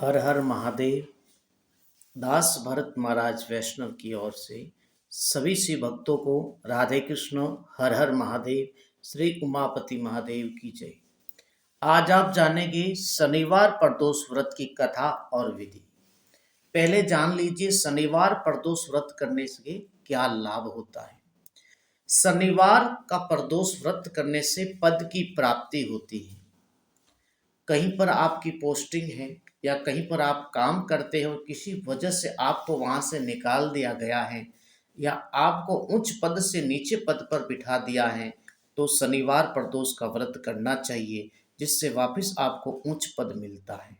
हर हर महादेव। दास भरत महाराज वैष्णव की ओर से सभी शिव भक्तों को राधे कृष्ण। हर हर महादेव। श्री उमापति महादेव की जय। आज आप जानेंगे शनिवार प्रदोष व्रत की कथा और विधि। पहले जान लीजिए शनिवार प्रदोष व्रत करने से क्या लाभ होता है। शनिवार का प्रदोष व्रत करने से पद की प्राप्ति होती है। कहीं पर आपकी पोस्टिंग है या कहीं पर आप काम करते हो, किसी वजह से आपको वहां से निकाल दिया गया है या आपको उच्च पद से नीचे पद पर बिठा दिया है, तो शनिवार प्रदोष का व्रत करना चाहिए, जिससे वापस आपको उच्च पद मिलता है।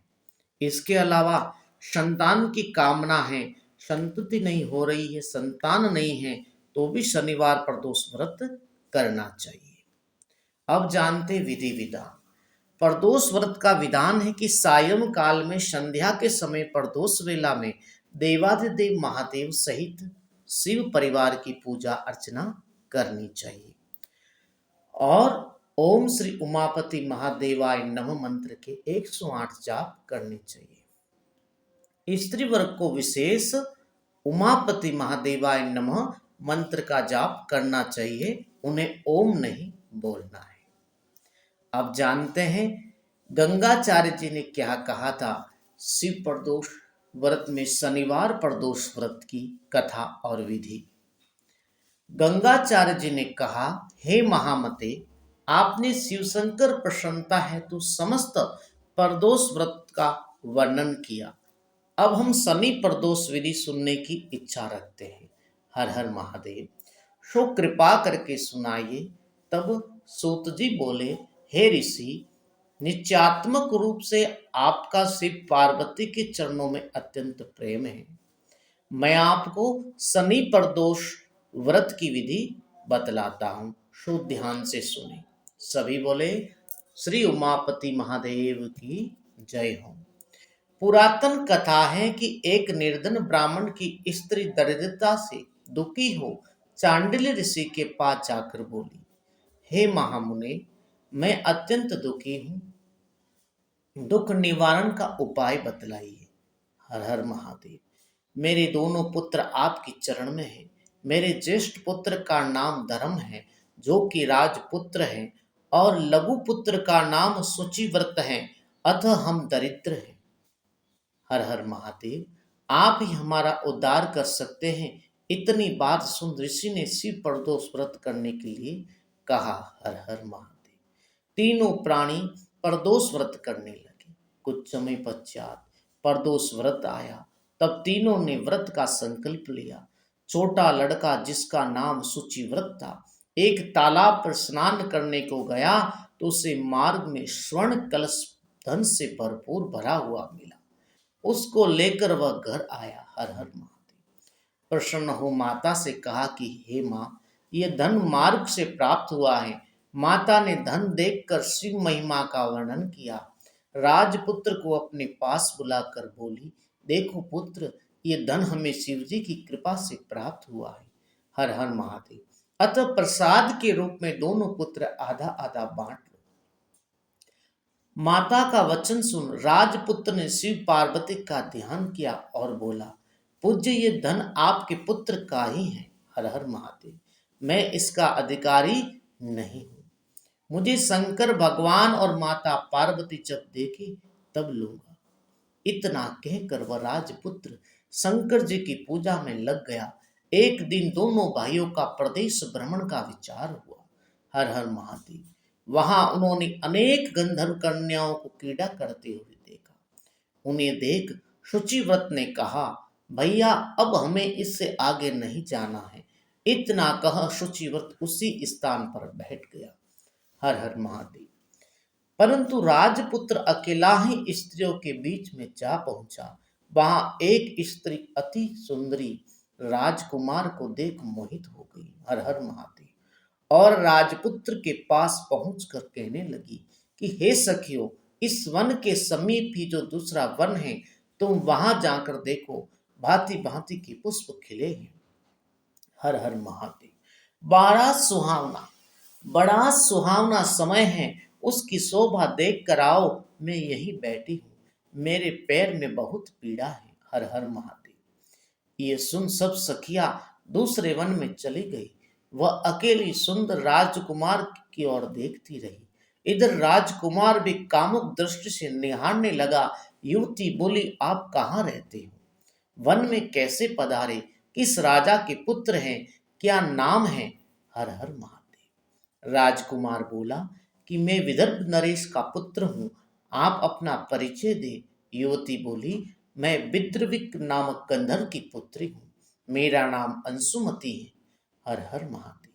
इसके अलावा संतान की कामना है, संतति नहीं हो रही है, संतान नहीं है, तो भी शनिवार प्रदोष व्रत करना चाहिए। अब जानते विधि विधान। प्रदोष व्रत का विधान है कि सायं काल में संध्या के समय प्रदोष वेला में देवाधिदेव महादेव सहित शिव परिवार की पूजा अर्चना करनी चाहिए और ओम श्री उमापति महादेवाय नमः मंत्र के 108 जाप करने चाहिए। स्त्री वर्ग को विशेष उमापति महादेवाय नमः मंत्र का जाप करना चाहिए, उन्हें ओम नहीं बोलना है। अब जानते हैं गंगाचार्य जी ने क्या कहा था शिव प्रदोष व्रत में, शनिवार प्रदोष व्रत की कथा और विधि। गंगाचार्य जी ने कहा, हे महामते, आपने शिवशंकर प्रसन्नता है तो समस्त प्रदोष व्रत का वर्णन किया। अब हम शनि प्रदोष विधि सुनने की इच्छा रखते हैं। हर हर महादेव। सो कृपा करके सुनाइए। तब सूत जी बोले, हे ऋषि, निश्चयात्मक रूप से आपका शिव पार्वती के चरणों में अत्यंत प्रेम है। मैं आपको शनि प्रदोष व्रत की विधि बतलाता हूं, सो ध्यान से सुने। सभी बोले श्री उमापति महादेव की जय हो। पुरातन कथा है कि एक निर्धन ब्राह्मण की स्त्री दरिद्रता से दुखी हो चांडिल्य ऋषि के पास जाकर बोली, हे महामुने, मैं अत्यंत दुखी हूँ, दुख निवारण का उपाय बतलाइए। हर हर महादेव। मेरे दोनों पुत्र आपके चरण में हैं। मेरे ज्येष्ठ पुत्र का नाम धर्म है, जो कि राजपुत्र है, और लघु पुत्र का नाम शुचिव्रत है, अतः हम दरिद्र हैं। हर हर महादेव। आप ही हमारा उद्धार कर सकते हैं। इतनी बात सुन ऋषि ने शिव प्रदोष व्रत करने के लिए कहा। हर हर महादेव। तीनों प्राणी प्रदोष व्रत करने लगे। कुछ समय पश्चात प्रदोष व्रत आया, तब तीनों ने व्रत का संकल्प लिया। छोटा लड़का, जिसका नाम शुचिव्रत था, एक तालाब पर स्नान करने को गया तो उसे मार्ग में स्वर्ण कलश धन से भरपूर भरा हुआ मिला। उसको लेकर वह घर आया। हर हर महादेव। प्रसन्न हो माता से कहा कि हे माँ, यह धन मार्ग से प्राप्त हुआ है। माता ने धन देखकर शिव महिमा का वर्णन किया। राजपुत्र को अपने पास बुलाकर बोली, देखो पुत्र, ये धन हमें शिव जी की कृपा से प्राप्त हुआ है। हर हर महादेव। अतः प्रसाद के रूप में दोनों पुत्र आधा आधा बांट लो। माता का वचन सुन राजपुत्र ने शिव पार्वती का ध्यान किया और बोला, पूज्य, ये धन आपके पुत्र का ही है। हर हर महादेव। मैं इसका अधिकारी नहीं हूं, मुझे शंकर भगवान और माता पार्वती जब देखे तब लूंगा। इतना कहकर वह राजपुत्र शंकर जी की पूजा में लग गया। एक दिन दोनों भाइयों का प्रदेश भ्रमण का विचार हुआ। हर हर महादेव। वहां उन्होंने अनेक गंधर्व कन्याओं को क्रीड़ा करते हुए देखा। उन्हें देख शुचिव्रत ने कहा, भैया, अब हमें इससे आगे नहीं जाना है। इतना कह शुचिव्रत उसी स्थान पर बैठ गया। हर हर महादेव। परंतु राजपुत्र अकेला ही स्त्रियों के बीच में जा पहुंचा। वहां एक स्त्री अति सुंदरी राजकुमार को देख मोहित हो गई। हर हर महादेव। और राजपुत्र के पास पहुंचकर कहने लगी कि हे सखियों, इस वन के समीप ही जो दूसरा वन है, तुम वहां जाकर देखो, भांति भांति के पुष्प खिले हैं। हर हर महादेव। बड़ा सुहावना समय है, उसकी शोभा देख कर आओ। मैं यहीं बैठी हूँ, मेरे पैर में बहुत पीड़ा है। हर हर महादेव। ये सुन सब सखियां दूसरे वन में चली गई। वह अकेली सुंदर राजकुमार की ओर देखती रही। इधर राजकुमार भी कामुक दृष्टि से निहारने लगा। युवती बोली, आप कहाँ रहते हो? वन में कैसे पधारे? किस राजा के पुत्र हैं? क्या नाम है? हर हर महादेव। राजकुमार बोला कि मैं विदर्भ नरेश का पुत्र हूँ। आप अपना परिचय दे। युवती बोली, मैं विद्रविक नामक गंधर्व की पुत्री हूँ। मेरा नाम अंशुमति है। हर हर महादेव।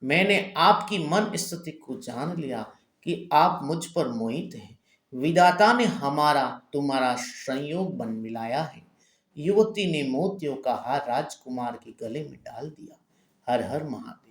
मैंने आपकी मन स्थिति को जान लिया कि आप मुझ पर मोहित हैं। विधाता ने हमारा तुम्हारा संयोग बन मिलाया है। युवती ने मोतियों का हार राजकुमार के गले में डाल दिया। हर हर महादेव।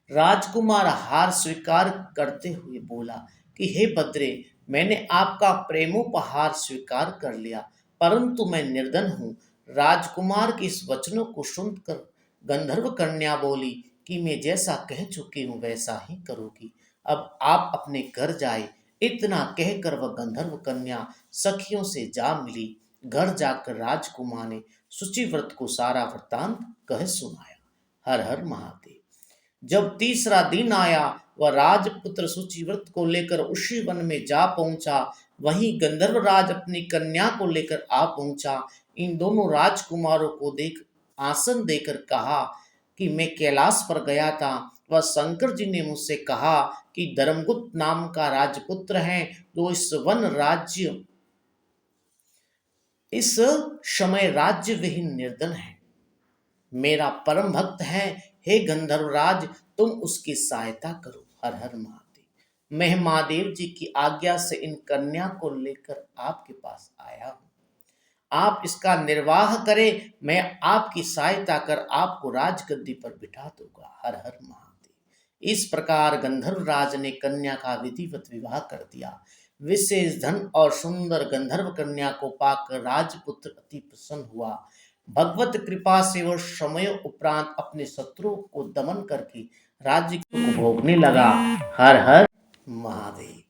राजकुमार हार स्वीकार करते हुए बोला कि हे बद्रे, मैंने आपका प्रेमोपहार स्वीकार कर लिया, परंतु मैं निर्धन हूँ। राजकुमार के इस वचनों को सुनकर गंधर्व कन्या बोली कि मैं जैसा कह चुकी हूँ वैसा ही करूँगी। अब आप अपने घर जाए। इतना कहकर वह गंधर्व कन्या सखियों से जा मिली। घर जाकर राजकुमार ने शुचिव्रत को सारा वृत्तांत कह सुनाया। हर हर महादेव। जब तीसरा दिन आया, वह राजपुत्र सुचिव्रत को लेकर उसी वन में जा पहुंचा। वहीं गंधर्वराज अपनी कन्या को लेकर आ पहुंचा। इन दोनों राजकुमारों को देख आसन देकर कहा कि मैं कैलाश पर गया था। वह शंकर जी ने मुझसे कहा कि धर्मगुप्त नाम का राजपुत्र है जो इस समय राज्य विहीन निर्धन है। मेरा परम भक्त है। हे गंधर्वराज, तुम उसकी सहायता करो। हर हर महादेव। मैं महादेव जी की आज्ञा से इन कन्या को लेकर आपके पास आया हूँ। आप इसका निर्वाह करें। मैं आपकी सहायता कर आपको राजगद्दी पर बिठा दूंगा। हर हर महादेव। इस प्रकार गंधर्वराज ने कन्या का विधिवत विवाह कर दिया। विशेष धन और सुंदर गंधर्व कन्या को पाकर राजपुत्र अति प्रसन्न हुआ। भगवत कृपा से वह समय उपरांत अपने शत्रुओं को दमन करके राज्य को भोगने लगा। हर हर महादेव।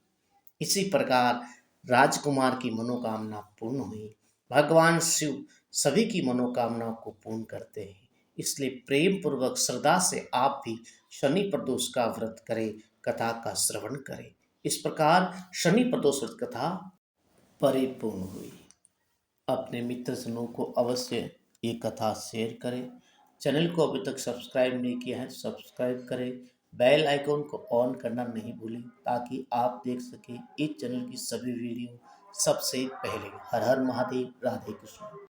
इसी प्रकार राजकुमार की मनोकामना पूर्ण हुई। भगवान शिव सभी की मनोकामनाओं को पूर्ण करते हैं। इसलिए प्रेम पूर्वक श्रद्धा से आप भी शनि प्रदोष का व्रत करें, कथा का श्रवण करें। इस प्रकार शनि प्रदोष व्रत कथा परिपूर्ण हुई। अपने मित्र जनों को अवश्य ये कथा शेयर करें। चैनल को अभी तक सब्सक्राइब नहीं किया है तो सब्सक्राइब करें। बेल आइकॉन को ऑन करना नहीं भूलें ताकि आप देख सकें इस चैनल की सभी वीडियो सबसे पहले। हर हर महादेव। राधे कृष्ण।